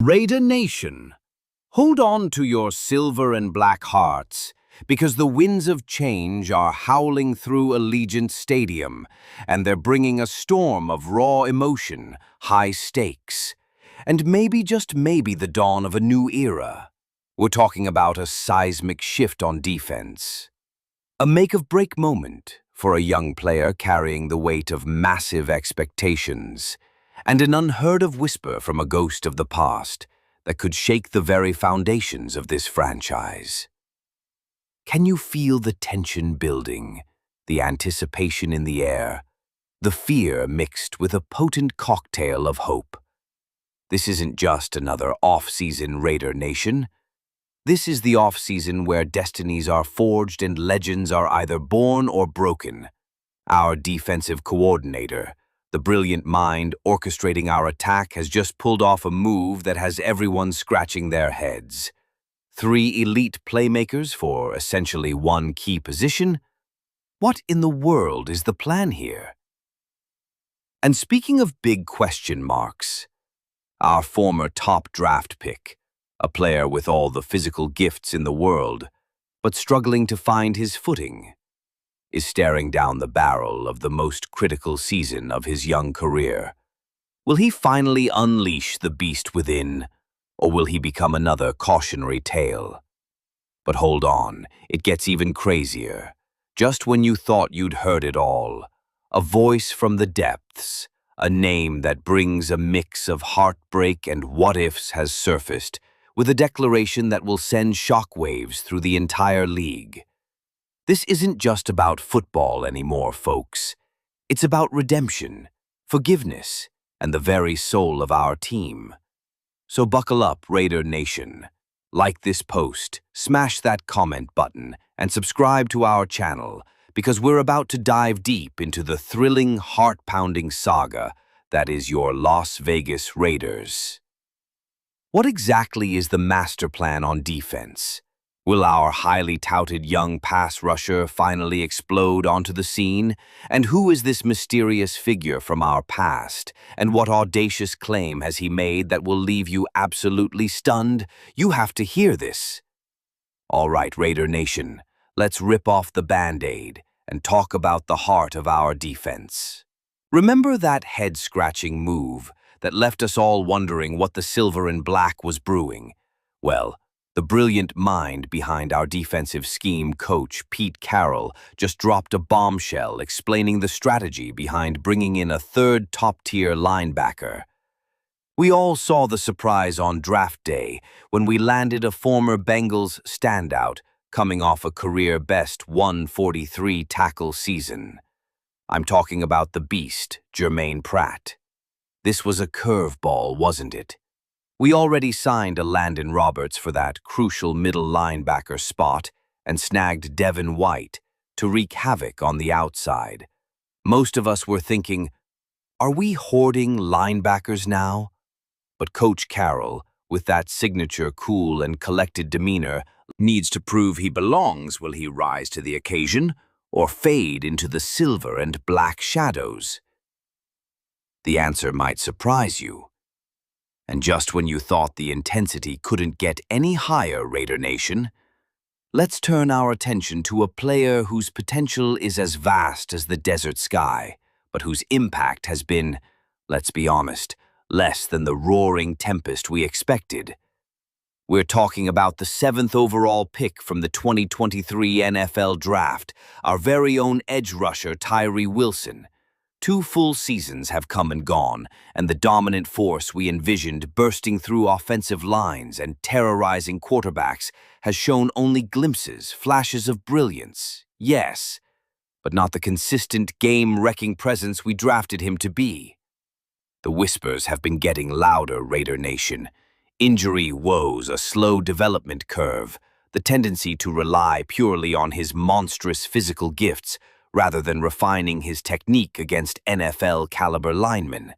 Raider Nation, hold on to your silver and black hearts, because the winds of change are howling through Allegiant Stadium, and they're bringing a storm of raw emotion, high stakes, and maybe, just maybe, the dawn of a new era. We're talking about a seismic shift on defense. A make-of-break moment for a young player carrying the weight of massive expectations, and an unheard-of whisper from a ghost of the past that could shake the very foundations of this franchise. Can you feel the tension building, the anticipation in the air, the fear mixed with a potent cocktail of hope? This isn't just another off-season Raider Nation. This is the off-season where destinies are forged and legends are either born or broken. Our defensive coordinator, the brilliant mind orchestrating our attack, has just pulled off a move that has everyone scratching their heads. 3 elite playmakers for essentially one key position? What in the world is the plan here? And speaking of big question marks, our former top draft pick, a player with all the physical gifts in the world, but struggling to find his footing, is staring down the barrel of the most critical season of his young career. Will he finally unleash the beast within, or will he become another cautionary tale? But hold on, it gets even crazier. Just when you thought you'd heard it all, a voice from the depths, a name that brings a mix of heartbreak and what-ifs, has surfaced, with a declaration that will send shockwaves through the entire league. This isn't just about football anymore, folks. It's about redemption, forgiveness, and the very soul of our team. So buckle up, Raider Nation. Like this post, smash that comment button, and subscribe to our channel, because we're about to dive deep into the thrilling, heart-pounding saga that is your Las Vegas Raiders. What exactly is the master plan on defense? Will our highly touted young pass rusher finally explode onto the scene? And who is this mysterious figure from our past? And what audacious claim has he made that will leave you absolutely stunned? You have to hear this. All right, Raider Nation, let's rip off the Band-Aid and talk about the heart of our defense. Remember that head-scratching move that left us all wondering what the silver and black was brewing? Well, the brilliant mind behind our defensive scheme coach, Pete Carroll, just dropped a bombshell explaining the strategy behind bringing in a third top-tier linebacker. We all saw the surprise on draft day when we landed a former Bengals standout coming off a career-best 143 tackle season. I'm talking about the beast, Jermaine Pratt. This was a curveball, wasn't it? We already signed a Landon Roberts for that crucial middle linebacker spot and snagged Devin White to wreak havoc on the outside. Most of us were thinking, are we hoarding linebackers now? But Coach Carroll, with that signature cool and collected demeanor, needs to prove he belongs. Will he rise to the occasion or fade into the silver and black shadows? The answer might surprise you. And just when you thought the intensity couldn't get any higher, Raider Nation, let's turn our attention to a player whose potential is as vast as the desert sky, but whose impact has been, let's be honest, less than the roaring tempest we expected. We're talking about the 7th overall pick from the 2023 NFL Draft, our very own edge rusher Tyree Wilson. 2 full seasons have come and gone, and the dominant force we envisioned bursting through offensive lines and terrorizing quarterbacks has shown only glimpses, flashes of brilliance, yes, but not the consistent game-wrecking presence we drafted him to be. The whispers have been getting louder, Raider Nation. Injury woes, a slow development curve, the tendency to rely purely on his monstrous physical gifts rather than refining his technique against NFL-caliber linemen.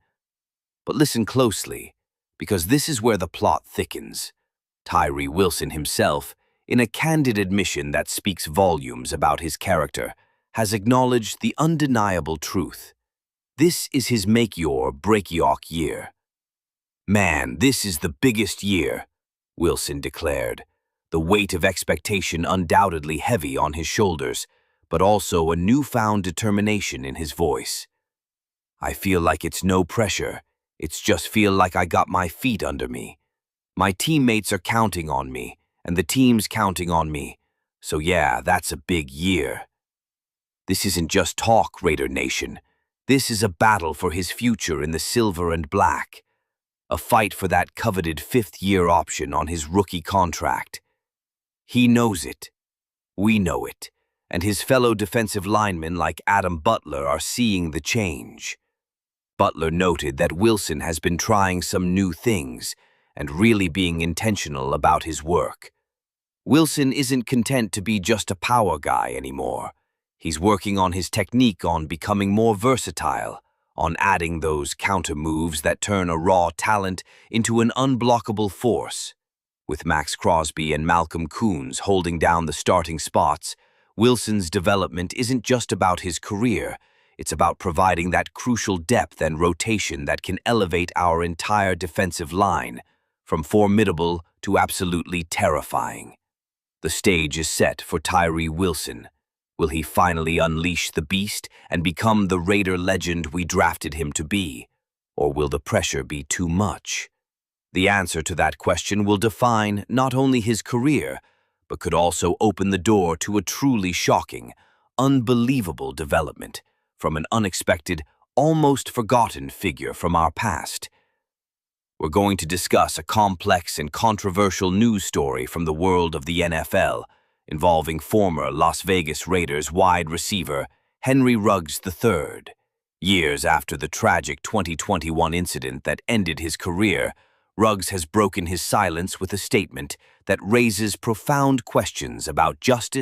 But listen closely, because this is where the plot thickens. Tyree Wilson himself, in a candid admission that speaks volumes about his character, has acknowledged the undeniable truth. This is his make-your, break-your year. "Man, this is the biggest year," Wilson declared, the weight of expectation undoubtedly heavy on his shoulders, but also a newfound determination in his voice. "I feel like it's no pressure. It's just feel like I got my feet under me. My teammates are counting on me, and the team's counting on me. So yeah, that's a big year." This isn't just talk, Raider Nation. This is a battle for his future in the silver and black. A fight for that coveted fifth-year option on his rookie contract. He knows it. We know it. And his fellow defensive linemen like Adam Butler are seeing the change. Butler noted that Wilson has been trying some new things and really being intentional about his work. Wilson isn't content to be just a power guy anymore. He's working on his technique, on becoming more versatile, on adding those counter moves that turn a raw talent into an unblockable force. With Max Crosby and Malcolm Koonce holding down the starting spots, Wilson's development isn't just about his career. It's about providing that crucial depth and rotation that can elevate our entire defensive line, from formidable to absolutely terrifying. The stage is set for Tyree Wilson. Will he finally unleash the beast and become the Raider legend we drafted him to be? Or will the pressure be too much? The answer to that question will define not only his career, but could also open the door to a truly shocking, unbelievable development from an unexpected, almost forgotten figure from our past. We're going to discuss a complex and controversial news story from the world of the NFL, involving former Las Vegas Raiders wide receiver Henry Ruggs III. Years after the tragic 2021 incident that ended his career, Ruggs has broken his silence with a statement that raises profound questions about justice